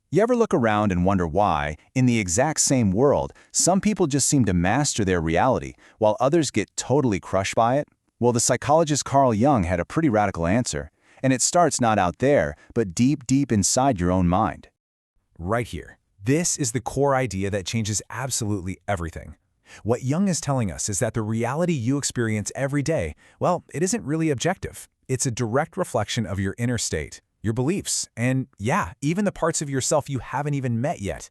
You ever look around and wonder why, in the exact same world, some people just seem to master their reality, while others get totally crushed by it? Well, the psychologist Carl Jung had a pretty radical answer, and it starts not out there, but deep, deep inside your own mind. Right here. This is the core idea that changes absolutely everything. What Jung is telling us is that the reality you experience every day, well, it isn't really objective. It's a direct reflection of your inner state, your beliefs, and yeah, even the parts of yourself you haven't even met yet.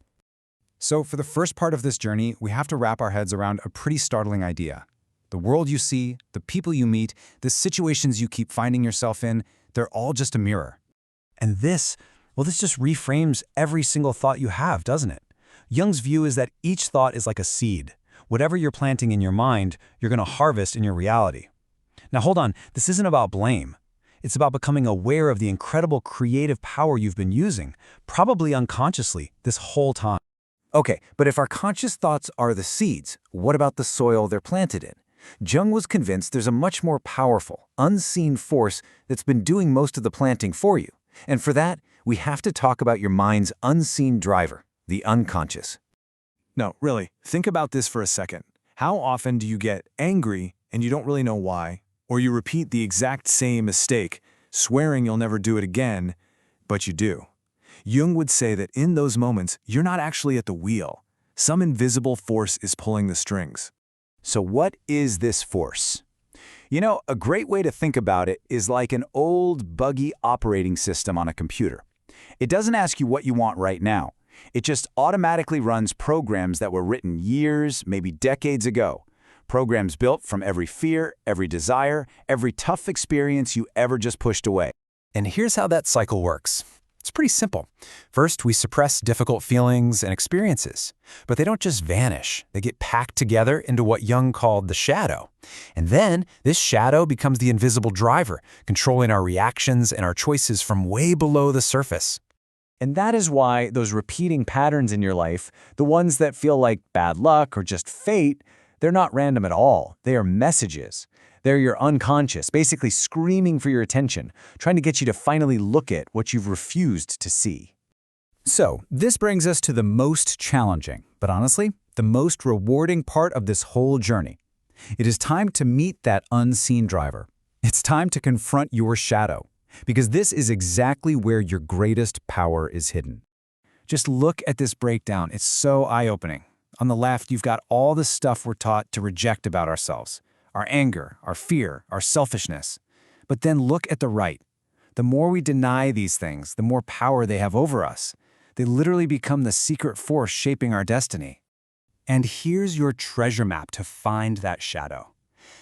So for the first part of this journey, we have to wrap our heads around a pretty startling idea. The world you see, the people you meet, the situations you keep finding yourself in, they're all just a mirror. And this just reframes every single thought you have, doesn't it? Jung's view is that each thought is like a seed. Whatever you're planting in your mind, you're going to harvest in your reality. Now hold on, this isn't about blame. It's about becoming aware of the incredible creative power you've been using, probably unconsciously, this whole time. Okay, but if our conscious thoughts are the seeds, what about the soil they're planted in? Jung was convinced there's a much more powerful, unseen force that's been doing most of the planting for you. And for that, we have to talk about your mind's unseen driver, the unconscious. No, really, think about this for a second. How often do you get angry and you don't really know why, or you repeat the exact same mistake, swearing you'll never do it again, but you do? Jung would say that in those moments, you're not actually at the wheel. Some invisible force is pulling the strings. So what is this force? You know, a great way to think about it is like an old, buggy operating system on a computer. It doesn't ask you what you want right now. It just automatically runs programs that were written years, maybe decades ago. Programs built from every fear, every desire, every tough experience you ever just pushed away. And here's how that cycle works. It's pretty simple. First, we suppress difficult feelings and experiences, but they don't just vanish. They get packed together into what Jung called the shadow. And then this shadow becomes the invisible driver, controlling our reactions and our choices from way below the surface. And that is why those repeating patterns in your life, the ones that feel like bad luck or just fate, they're not random at all. They are messages. They're your unconscious, basically screaming for your attention, trying to get you to finally look at what you've refused to see. So this brings us to the most challenging, but honestly, the most rewarding part of this whole journey. It is time to meet that unseen driver. It's time to confront your shadow, because this is exactly where your greatest power is hidden. Just look at this breakdown. It's so eye-opening. On the left, you've got all the stuff we're taught to reject about ourselves. Our anger, our fear, our selfishness. But then look at the right. The more we deny these things, the more power they have over us. They literally become the secret force shaping our destiny. And here's your treasure map to find that shadow.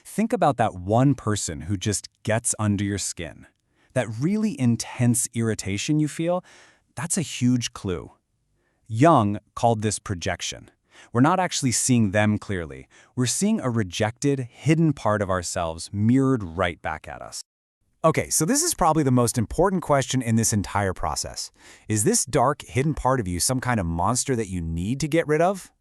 Think about that one person who just gets under your skin. That really intense irritation you feel, that's a huge clue. Jung called this projection. We're not actually seeing them clearly. We're seeing a rejected, hidden part of ourselves mirrored right back at us. Okay, so this is probably the most important question in this entire process. Is this dark, hidden part of you some kind of monster that you need to get rid of?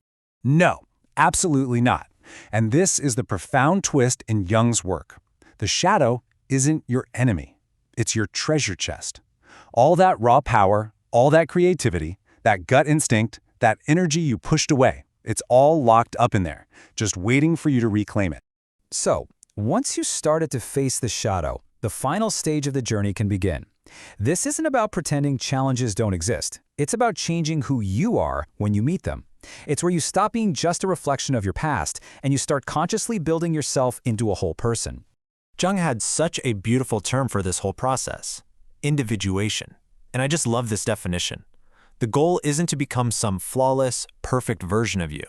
No, absolutely not. And this is the profound twist in Jung's work. The shadow isn't your enemy. It's your treasure chest. All that raw power, all that creativity, that gut instinct, that energy you pushed away, it's all locked up in there, just waiting for you to reclaim it. So, once you started to face the shadow, the final stage of the journey can begin. This isn't about pretending challenges don't exist. It's about changing who you are when you meet them. It's where you stop being just a reflection of your past and you start consciously building yourself into a whole person. Jung had such a beautiful term for this whole process: individuation. And I just love this definition. The goal isn't to become some flawless, perfect version of you.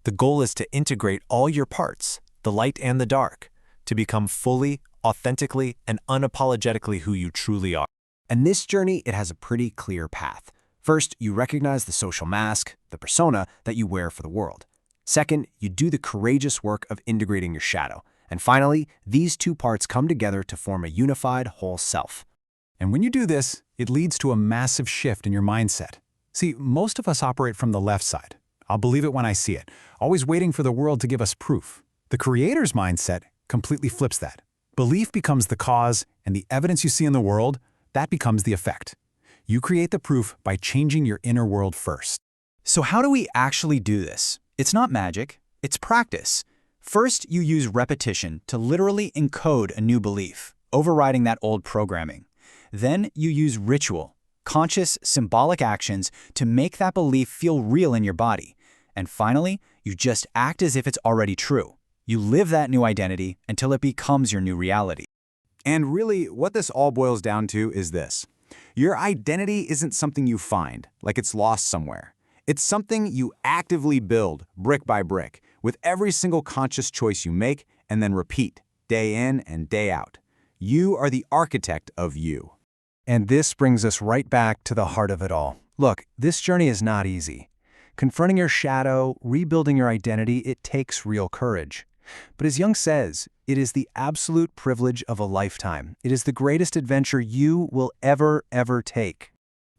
The goal is to integrate all your parts, the light and the dark, to become fully, authentically, and unapologetically who you truly are. And this journey, it has a pretty clear path. First, you recognize the social mask, the persona that you wear for the world. Second, you do the courageous work of integrating your shadow. And finally, these two parts come together to form a unified whole self. And when you do this, it leads to a massive shift in your mindset. See, most of us operate from the left side. I'll believe it when I see it, always waiting for the world to give us proof. The creator's mindset completely flips that. Belief becomes the cause, and the evidence you see in the world, that becomes the effect. You create the proof by changing your inner world first. So how do we actually do this? It's not magic, it's practice. First, you use repetition to literally encode a new belief, overriding that old programming. Then you use ritual, conscious, symbolic actions to make that belief feel real in your body. And finally, you just act as if it's already true. You live that new identity until it becomes your new reality. And really, what this all boils down to is this. Your identity isn't something you find, like it's lost somewhere. It's something you actively build, brick by brick, with every single conscious choice you make and then repeat, day in and day out. You are the architect of you. And this brings us right back to the heart of it all. Look, this journey is not easy. Confronting your shadow, rebuilding your identity, it takes real courage. But as Jung says, it is the absolute privilege of a lifetime. It is the greatest adventure you will ever take.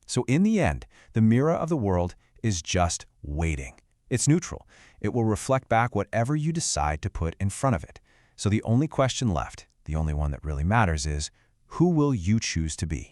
So in the end, the mirror of the world is just waiting. It's neutral. It will reflect back whatever you decide to put in front of it. So the only question left, the only one that really matters is, who will you choose to be?